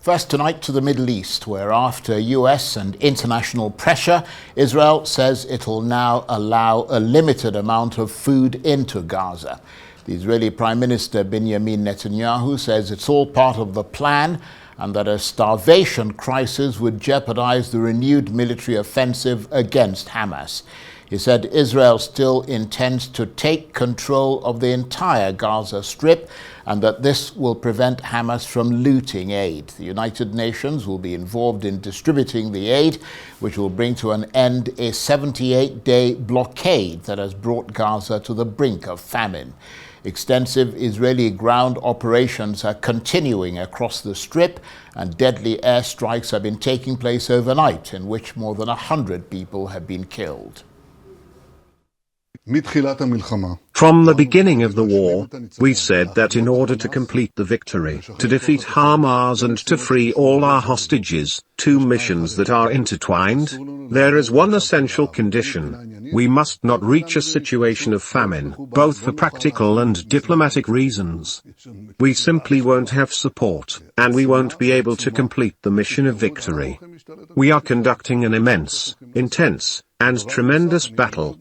First tonight to the Middle East, where after US and international pressure, Israel says it'll now allow a limited amount of food into Gaza. The Israeli Prime Minister Benjamin Netanyahu says it's all part of the plan and that a starvation crisis would jeopardize the renewed military offensive against Hamas. He said Israel still intends to take control of the entire Gaza Strip and that this will prevent Hamas from looting aid. The United Nations will be involved in distributing the aid, which will bring to an end a 78-day blockade that has brought Gaza to the brink of famine. Extensive Israeli ground operations are continuing across the Strip, and deadly airstrikes have been taking place overnight, in which more than 100 people have been killed. From the beginning of the war, we said that in order to complete the victory, to defeat Hamas and to free all our hostages, two missions that are intertwined, there is one essential condition. We must not reach a situation of famine, both for practical and diplomatic reasons. We simply won't have support, and we won't be able to complete the mission of victory. We are conducting an immense, intense, and tremendous battle.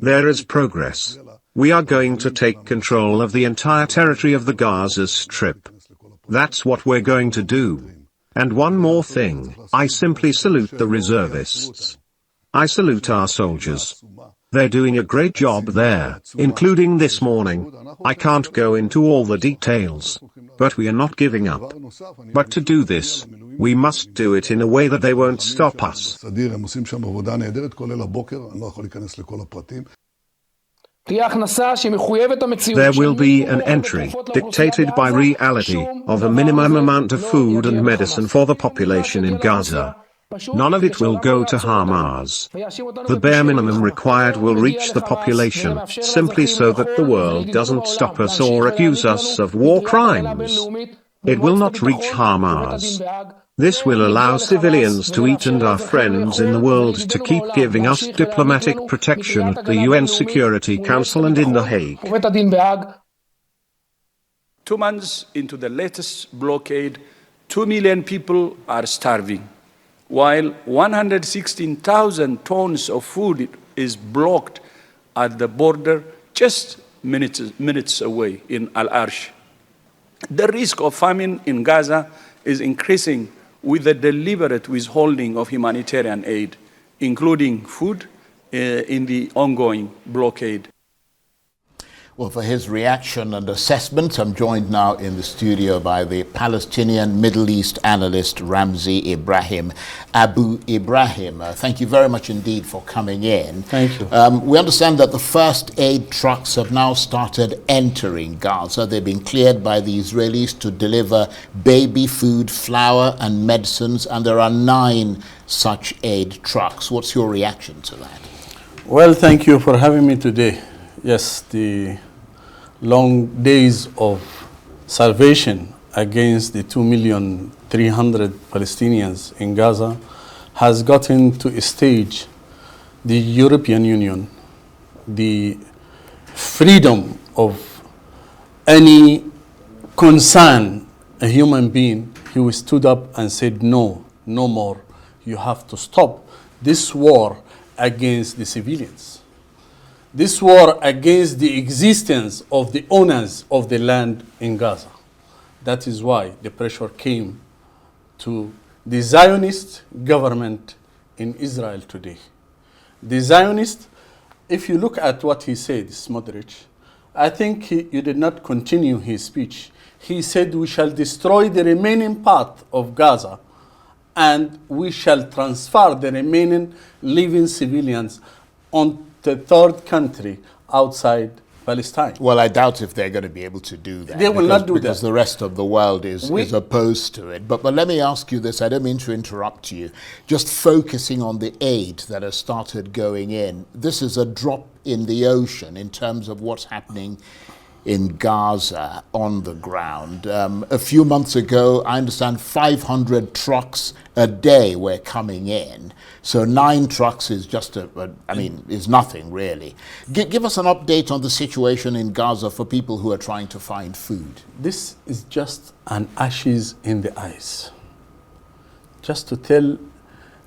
There is progress. We are going to take control of the entire territory of the Gaza Strip. That's what we're going to do. And one more thing, I simply salute the reservists. I salute our soldiers. They're doing a great job there, including this morning. I can't go into all the details, but we are not giving up. But to do this, we must do it in a way that they won't stop us. There will be an entry, dictated by reality, of a minimum amount of food and medicine for the population in Gaza. None of it will go to Hamas. The bare minimum required will reach the population, simply so that the world doesn't stop us or accuse us of war crimes. It will not reach Hamas. This will allow civilians to eat and our friends in the world to keep giving us diplomatic protection at the UN Security Council and in The Hague. 2 months into the latest blockade, 2 million people are starving, while 116,000 tons of food is blocked at the border just minutes away in Al-Arsh. The risk of famine in Gaza is increasing with the deliberate withholding of humanitarian aid, including food, in the ongoing blockade. Well, for his reaction and assessment, I'm joined now in the studio by the Palestinian Middle East analyst Ramzy Ibrahim. Abu Ibrahim, thank you very much indeed for coming in. Thank you. We understand that the first aid trucks have now started entering Gaza. They've been cleared by the Israelis to deliver baby food, flour and medicines, and there are 9 such aid trucks. What's your reaction to that? Well, thank you for having me today. Yes, the long days of salvation against the 2,300,000 Palestinians in Gaza has gotten to a stage the European Union, the freedom of any concern, a human being, who stood up and said, no, no more. You have to stop this war against the civilians. This war against the existence of the owners of the land in Gaza. That is why the pressure came to the Zionist government in Israel today. The Zionist, if you look at what he said, Smotrich, I think you did not continue his speech. He said we shall destroy the remaining part of Gaza and we shall transfer the remaining living civilians on the third country outside Palestine. Well, I doubt if they're going to be able to do that. They will not do that. Because the rest of the world is opposed to it. But let me ask you this. I don't mean to interrupt you. Just focusing on the aid that has started going in. This is a drop in the ocean in terms of what's happening in Gaza on the ground. A few months ago, I understand 500 trucks a day were coming in. So 9 trucks is just is nothing really. Give us an update on the situation in Gaza for people who are trying to find food. This is just an ashes in the ice. just to tell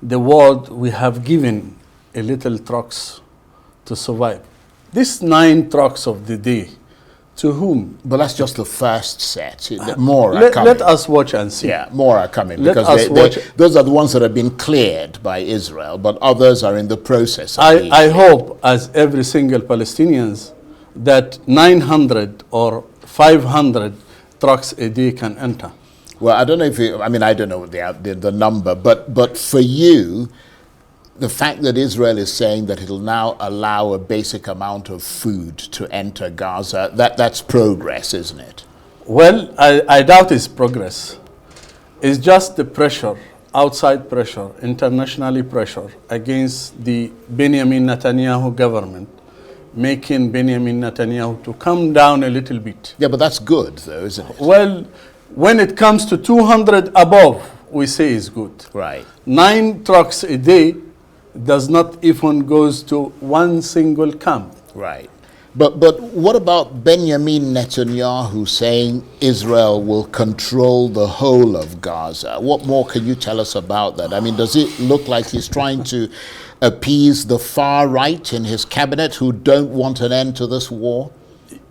the world we have given a little trucks to survive. These 9 trucks of the day, to whom? But that's just the first set. More are coming. Let us watch and see. Yeah, more are coming Let because us watch. those are the ones that have been cleared by Israel, but others are in the process. I hope, as every single Palestinians, that 900 or 500 trucks a day can enter. Well, I don't know if I don't know the number, but for you, the fact that Israel is saying that it'll now allow a basic amount of food to enter Gaza, that's progress, isn't it? Well, I doubt it's progress. It's just the pressure, outside pressure, internationally pressure against the Benjamin Netanyahu government, making Benjamin Netanyahu to come down a little bit. Yeah, but that's good, though, isn't it? Well, when it comes to 200 above, we say it's good. Right. 9 trucks a day does not even goes to one single camp. Right. But what about Benjamin Netanyahu saying Israel will control the whole of Gaza? What more can you tell us about that? I mean, does it look like he's trying to appease the far right in his cabinet who don't want an end to this war?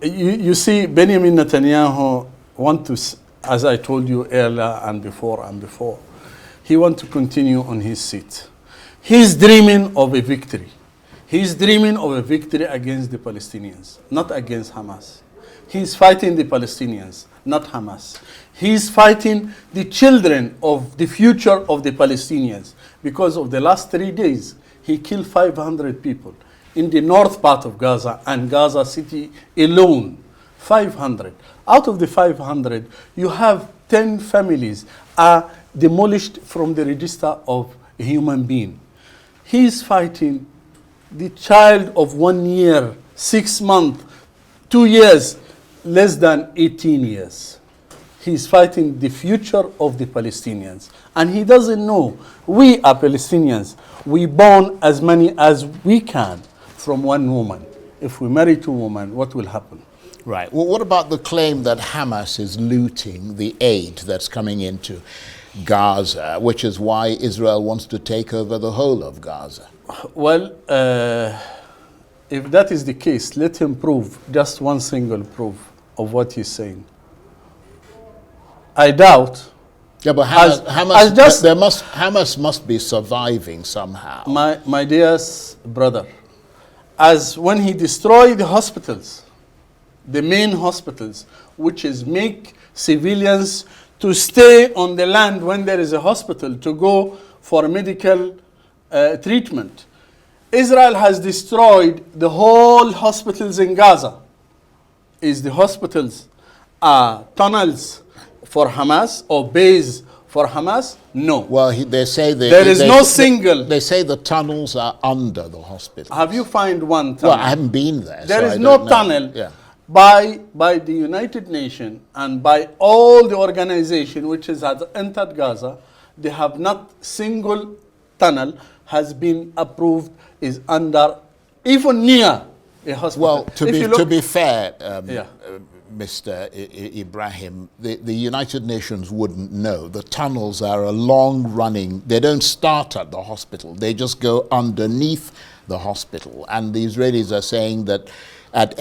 You see, Benjamin Netanyahu want to, as I told you earlier and before, he want to continue on his seat. He's dreaming of a victory. He's dreaming of a victory against the Palestinians, not against Hamas. He's fighting the Palestinians, not Hamas. He's fighting the children of the future of the Palestinians. Because of the last 3 days, he killed 500 people in the north part of Gaza and Gaza city alone. 500. Out of the 500, you have 10 families are demolished from the register of a human being. He's fighting the child of 1 year, 6 months, 2 years, less than 18 years. He's fighting the future of the Palestinians. And he doesn't know. We are Palestinians. We born as many as we can from one woman. If we marry 2 women, what will happen? Right. Well, what about the claim that Hamas is looting the aid that's coming into Gaza, which is why Israel wants to take over the whole of Gaza? Well, if that is the case, let him prove just one single proof of what he's saying. I doubt. Yeah, but Hamas must be surviving somehow. My dear brother, as when he destroyed the hospitals, the main hospitals, which is make civilians to stay on the land when there is a hospital to go for medical treatment. Israel has destroyed the whole hospitals in Gaza. Is the hospitals tunnels for Hamas or base for Hamas? No. Well, they say there is no single. They say the tunnels are under the hospital. Have you found one tunnel? Well, I haven't been there. There is no tunnel. Yeah. By the United Nations and by all the organization which has entered Gaza, they have not single tunnel has been approved is under even near a hospital. Well, to be fair, Mr. Ibrahim, the United Nations wouldn't know. The tunnels are a long-running, they don't start at the hospital, they just go underneath the hospital. And the Israelis are saying that at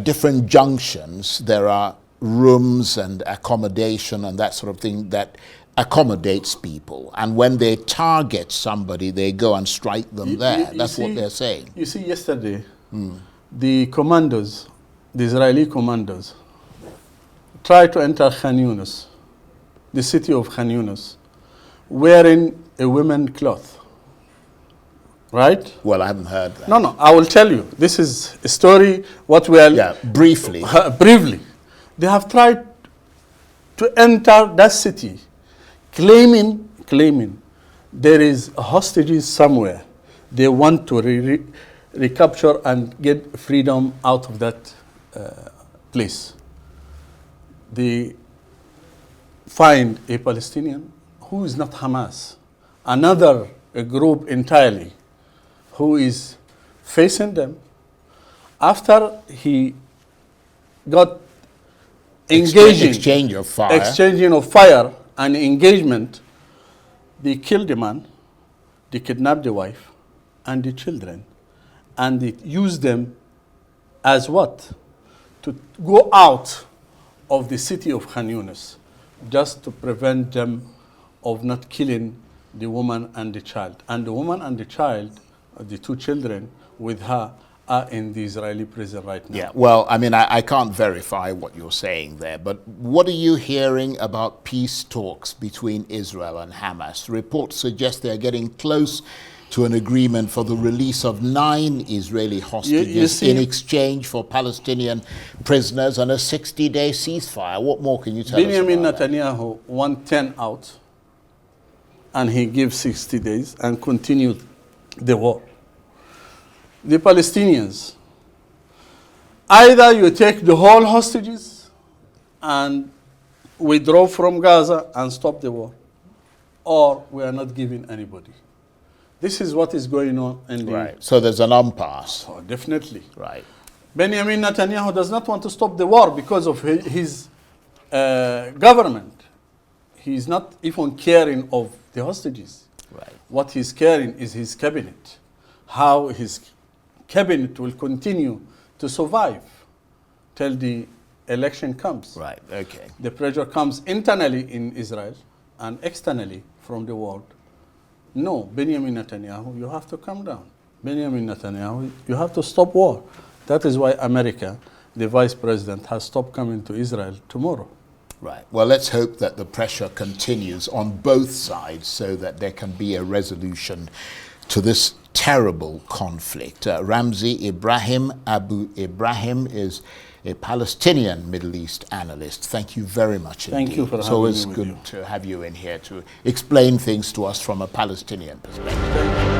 different junctions, there are rooms and accommodation and that sort of thing that accommodates people. And when they target somebody, they go and strike them there. That's what they're saying. You see, yesterday, the commandos, the Israeli commandos, tried to enter Khan Yunis, the city of Khan Yunis, wearing a women's cloth. Right? Well, I haven't heard that. No, I will tell you. This is a story, what we are... Yeah, briefly. Briefly. They have tried to enter that city, claiming there is hostages somewhere. They want to recapture and get freedom out of that place. They find a Palestinian who is not Hamas, another group entirely, who is facing them. After he got exchanging of fire and engagement, They killed the man, they kidnapped the wife and the children, and they used them as what? To go out of the city of Khan Yunis, just to prevent them of not killing the woman and the child. And the woman and the child, the two children with her, are in the Israeli prison right now. Yeah, well, I mean, I can't verify what you're saying there, but what are you hearing about peace talks between Israel and Hamas? Reports suggest they're getting close to an agreement for the release of 9 Israeli hostages in exchange for Palestinian prisoners and a 60-day ceasefire. What more can you tell us about Netanyahu won 10 out, and he gives 60 days and continued the war. The Palestinians, either you take the whole hostages and withdraw from Gaza and stop the war, or we are not giving anybody. This is what is going on in the... Right, so there's an impasse. Oh, definitely. Right. Benjamin Netanyahu does not want to stop the war because of his government. He's not even caring of the hostages. Right. What he's caring is his cabinet, how his cabinet will continue to survive till the election comes. Right, okay. The pressure comes internally in Israel and externally from the world. No, Benjamin Netanyahu, you have to come down. Benjamin Netanyahu, you have to stop war. That is why America, the vice president, has stopped coming to Israel tomorrow. Right. Well, let's hope that the pressure continues on both sides so that there can be a resolution to this terrible conflict. Ramzy Ibrahim Abu Ibrahim is a Palestinian Middle East analyst. Thank you very much indeed. Thank you for having me. It's always good to have you in here to explain things to us from a Palestinian perspective.